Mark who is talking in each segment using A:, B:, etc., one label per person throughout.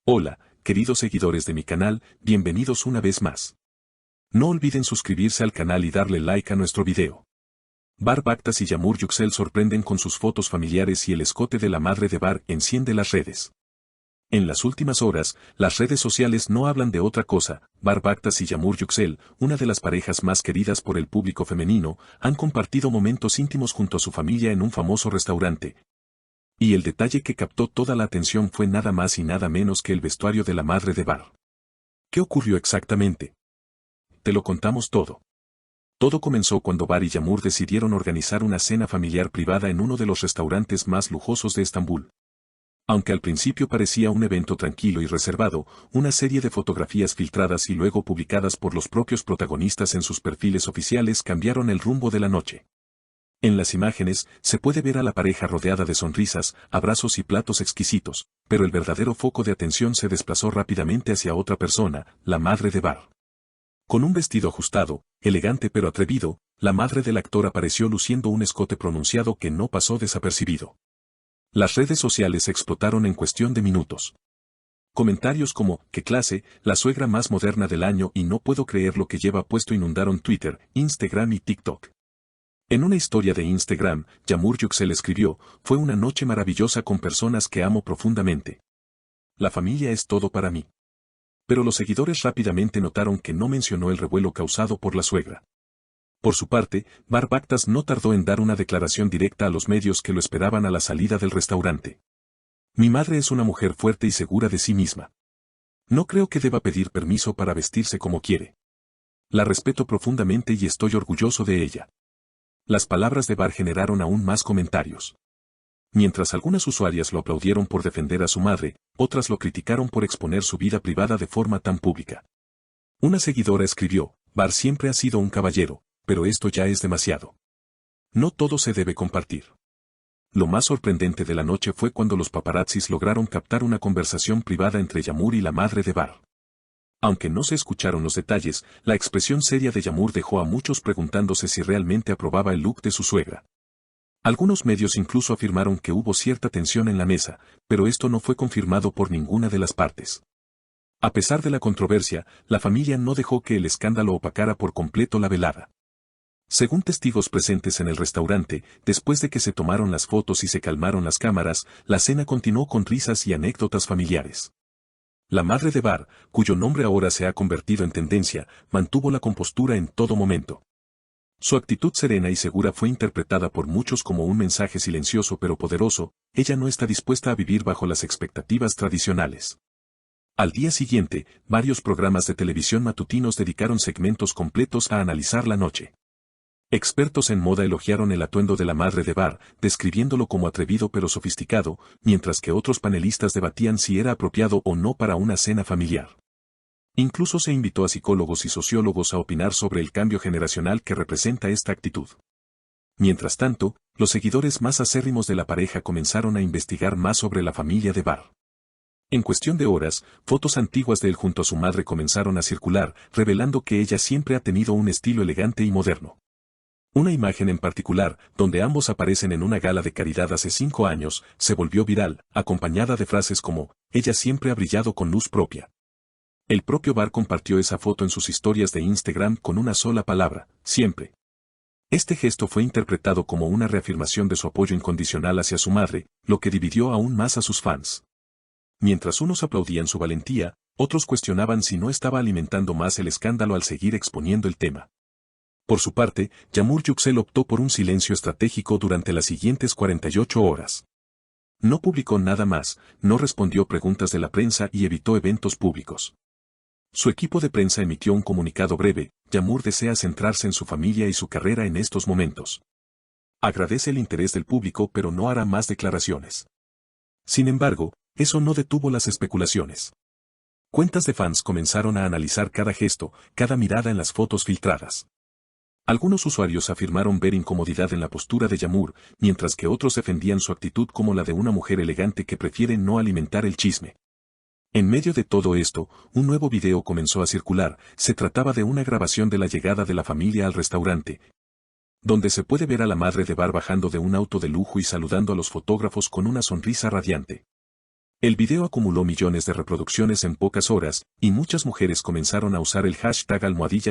A: Hola, queridos seguidores de mi canal, bienvenidos una vez más. No olviden suscribirse al canal y darle like a nuestro video. Bar Baktas y Yamur Yüksel sorprenden con sus fotos familiares y el escote de la madre de Bar enciende las redes. En las últimas horas, las redes sociales no hablan de otra cosa. Bar Baktas y Yamur Yüksel, una de las parejas más queridas por el público femenino, han compartido momentos íntimos junto a su familia en un famoso restaurante. Y el detalle que captó toda la atención fue nada más y nada menos que el vestuario de la madre de Bar. ¿Qué ocurrió exactamente? Te lo contamos todo. Todo comenzó cuando Bar y Yamur decidieron organizar una cena familiar privada en uno de los restaurantes más lujosos de Estambul. Aunque al principio parecía un evento tranquilo y reservado, una serie de fotografías filtradas y luego publicadas por los propios protagonistas en sus perfiles oficiales cambiaron el rumbo de la noche. En las imágenes, se puede ver a la pareja rodeada de sonrisas, abrazos y platos exquisitos, pero el verdadero foco de atención se desplazó rápidamente hacia otra persona, la madre de Bar. Con un vestido ajustado, elegante pero atrevido, la madre del actor apareció luciendo un escote pronunciado que no pasó desapercibido. Las redes sociales explotaron en cuestión de minutos. Comentarios como, qué clase, la suegra más moderna del año y no puedo creer lo que lleva puesto inundaron Twitter, Instagram y TikTok. En una historia de Instagram, Yamur Yüksel escribió, fue una noche maravillosa con personas que amo profundamente. La familia es todo para mí. Pero los seguidores rápidamente notaron que no mencionó el revuelo causado por la suegra. Por su parte, Bar Baktas no tardó en dar una declaración directa a los medios que lo esperaban a la salida del restaurante. Mi madre es una mujer fuerte y segura de sí misma. No creo que deba pedir permiso para vestirse como quiere. La respeto profundamente y estoy orgulloso de ella. Las palabras de Bar generaron aún más comentarios. Mientras algunas usuarias lo aplaudieron por defender a su madre, otras lo criticaron por exponer su vida privada de forma tan pública. Una seguidora escribió, Bar siempre ha sido un caballero, pero esto ya es demasiado. No todo se debe compartir. Lo más sorprendente de la noche fue cuando los paparazzis lograron captar una conversación privada entre Yamur y la madre de Bar. Aunque no se escucharon los detalles, la expresión seria de Yamur dejó a muchos preguntándose si realmente aprobaba el look de su suegra. Algunos medios incluso afirmaron que hubo cierta tensión en la mesa, pero esto no fue confirmado por ninguna de las partes. A pesar de la controversia, la familia no dejó que el escándalo opacara por completo la velada. Según testigos presentes en el restaurante, después de que se tomaron las fotos y se calmaron las cámaras, la cena continuó con risas y anécdotas familiares. La madre de Bar, cuyo nombre ahora se ha convertido en tendencia, mantuvo la compostura en todo momento. Su actitud serena y segura fue interpretada por muchos como un mensaje silencioso pero poderoso, ella no está dispuesta a vivir bajo las expectativas tradicionales. Al día siguiente, varios programas de televisión matutinos dedicaron segmentos completos a analizar la noche. Expertos en moda elogiaron el atuendo de la madre de Bar, describiéndolo como atrevido pero sofisticado, mientras que otros panelistas debatían si era apropiado o no para una cena familiar. Incluso se invitó a psicólogos y sociólogos a opinar sobre el cambio generacional que representa esta actitud. Mientras tanto, los seguidores más acérrimos de la pareja comenzaron a investigar más sobre la familia de Bar. En cuestión de horas, fotos antiguas de él junto a su madre comenzaron a circular, revelando que ella siempre ha tenido un estilo elegante y moderno. Una imagen en particular, donde ambos aparecen en una gala de caridad hace 5 años, se volvió viral, acompañada de frases como, ella siempre ha brillado con luz propia. El propio Bar compartió esa foto en sus historias de Instagram con una sola palabra, siempre. Este gesto fue interpretado como una reafirmación de su apoyo incondicional hacia su madre, lo que dividió aún más a sus fans. Mientras unos aplaudían su valentía, otros cuestionaban si no estaba alimentando más el escándalo al seguir exponiendo el tema. Por su parte, Yamur Yüksel optó por un silencio estratégico durante las siguientes 48 horas. No publicó nada más, no respondió preguntas de la prensa y evitó eventos públicos. Su equipo de prensa emitió un comunicado breve, Yamur desea centrarse en su familia y su carrera en estos momentos. Agradece el interés del público pero no hará más declaraciones. Sin embargo, eso no detuvo las especulaciones. Cuentas de fans comenzaron a analizar cada gesto, cada mirada en las fotos filtradas. Algunos usuarios afirmaron ver incomodidad en la postura de Yamur, mientras que otros defendían su actitud como la de una mujer elegante que prefiere no alimentar el chisme. En medio de todo esto, un nuevo video comenzó a circular, se trataba de una grabación de la llegada de la familia al restaurante, donde se puede ver a la madre de Bar bajando de un auto de lujo y saludando a los fotógrafos con una sonrisa radiante. El video acumuló millones de reproducciones en pocas horas, y muchas mujeres comenzaron a usar el hashtag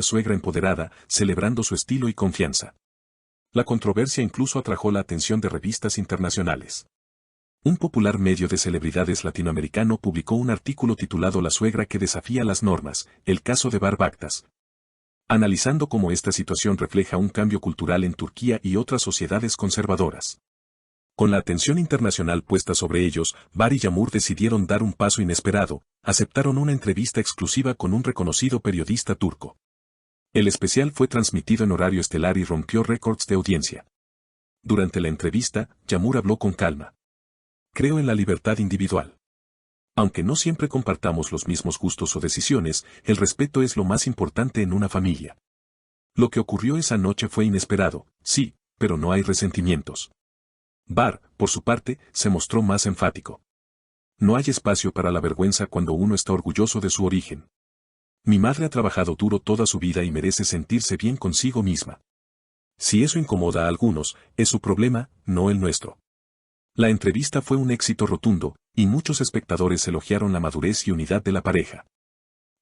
A: #suegra empoderada, celebrando su estilo y confianza. La controversia incluso atrajo la atención de revistas internacionales. Un popular medio de celebridades latinoamericano publicó un artículo titulado La suegra que desafía las normas, el caso de Bar Baktas, analizando cómo esta situación refleja un cambio cultural en Turquía y otras sociedades conservadoras. Con la atención internacional puesta sobre ellos, Bar y Yağmur decidieron dar un paso inesperado, aceptaron una entrevista exclusiva con un reconocido periodista turco. El especial fue transmitido en horario estelar y rompió récords de audiencia. Durante la entrevista, Yağmur habló con calma. Creo en la libertad individual. Aunque no siempre compartamos los mismos gustos o decisiones, el respeto es lo más importante en una familia. Lo que ocurrió esa noche fue inesperado, sí, pero no hay resentimientos. Bar, por su parte, se mostró más enfático. No hay espacio para la vergüenza cuando uno está orgulloso de su origen. Mi madre ha trabajado duro toda su vida y merece sentirse bien consigo misma. Si eso incomoda a algunos, es su problema, no el nuestro. La entrevista fue un éxito rotundo, y muchos espectadores elogiaron la madurez y unidad de la pareja.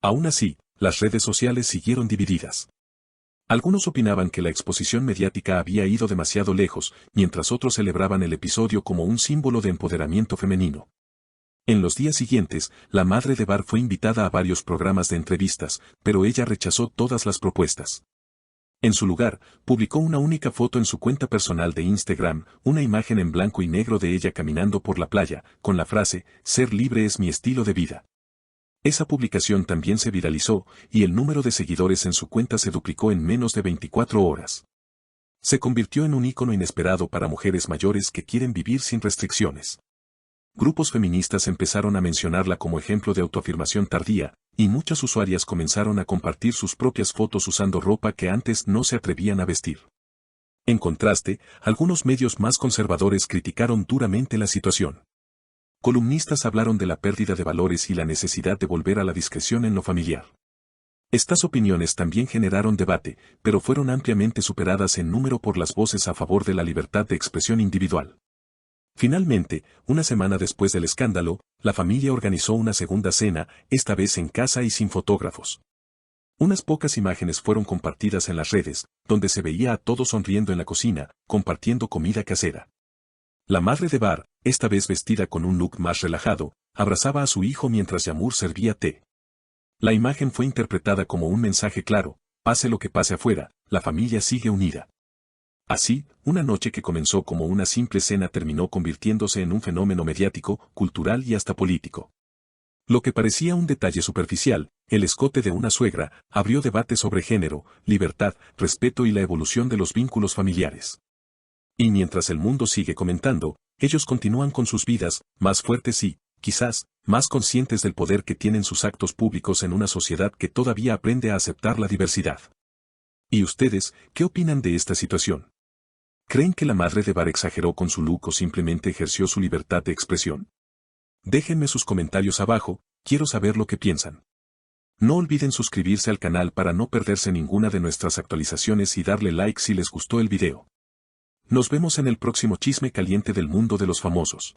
A: Aún así, las redes sociales siguieron divididas. Algunos opinaban que la exposición mediática había ido demasiado lejos, mientras otros celebraban el episodio como un símbolo de empoderamiento femenino. En los días siguientes, la madre de Bar fue invitada a varios programas de entrevistas, pero ella rechazó todas las propuestas. En su lugar, publicó una única foto en su cuenta personal de Instagram, una imagen en blanco y negro de ella caminando por la playa, con la frase, "Ser libre es mi estilo de vida". Esa publicación también se viralizó, y el número de seguidores en su cuenta se duplicó en menos de 24 horas. Se convirtió en un ícono inesperado para mujeres mayores que quieren vivir sin restricciones. Grupos feministas empezaron a mencionarla como ejemplo de autoafirmación tardía, y muchas usuarias comenzaron a compartir sus propias fotos usando ropa que antes no se atrevían a vestir. En contraste, algunos medios más conservadores criticaron duramente la situación. Columnistas hablaron de la pérdida de valores y la necesidad de volver a la discreción en lo familiar. Estas opiniones también generaron debate, pero fueron ampliamente superadas en número por las voces a favor de la libertad de expresión individual. Finalmente, una semana después del escándalo, la familia organizó una segunda cena, esta vez en casa y sin fotógrafos. Unas pocas imágenes fueron compartidas en las redes, donde se veía a todos sonriendo en la cocina, compartiendo comida casera. La madre de Bar, esta vez vestida con un look más relajado, abrazaba a su hijo mientras Yağmur servía té. La imagen fue interpretada como un mensaje claro: pase lo que pase afuera, la familia sigue unida. Así, una noche que comenzó como una simple cena terminó convirtiéndose en un fenómeno mediático, cultural y hasta político. Lo que parecía un detalle superficial, el escote de una suegra, abrió debate sobre género, libertad, respeto y la evolución de los vínculos familiares. Y mientras el mundo sigue comentando, ellos continúan con sus vidas, más fuertes y, quizás, más conscientes del poder que tienen sus actos públicos en una sociedad que todavía aprende a aceptar la diversidad. ¿Y ustedes, qué opinan de esta situación? ¿Creen que la madre de Bar exageró con su look o simplemente ejerció su libertad de expresión? Déjenme sus comentarios abajo, quiero saber lo que piensan. No olviden suscribirse al canal para no perderse ninguna de nuestras actualizaciones y darle like si les gustó el video. Nos vemos en el próximo chisme caliente del mundo de los famosos.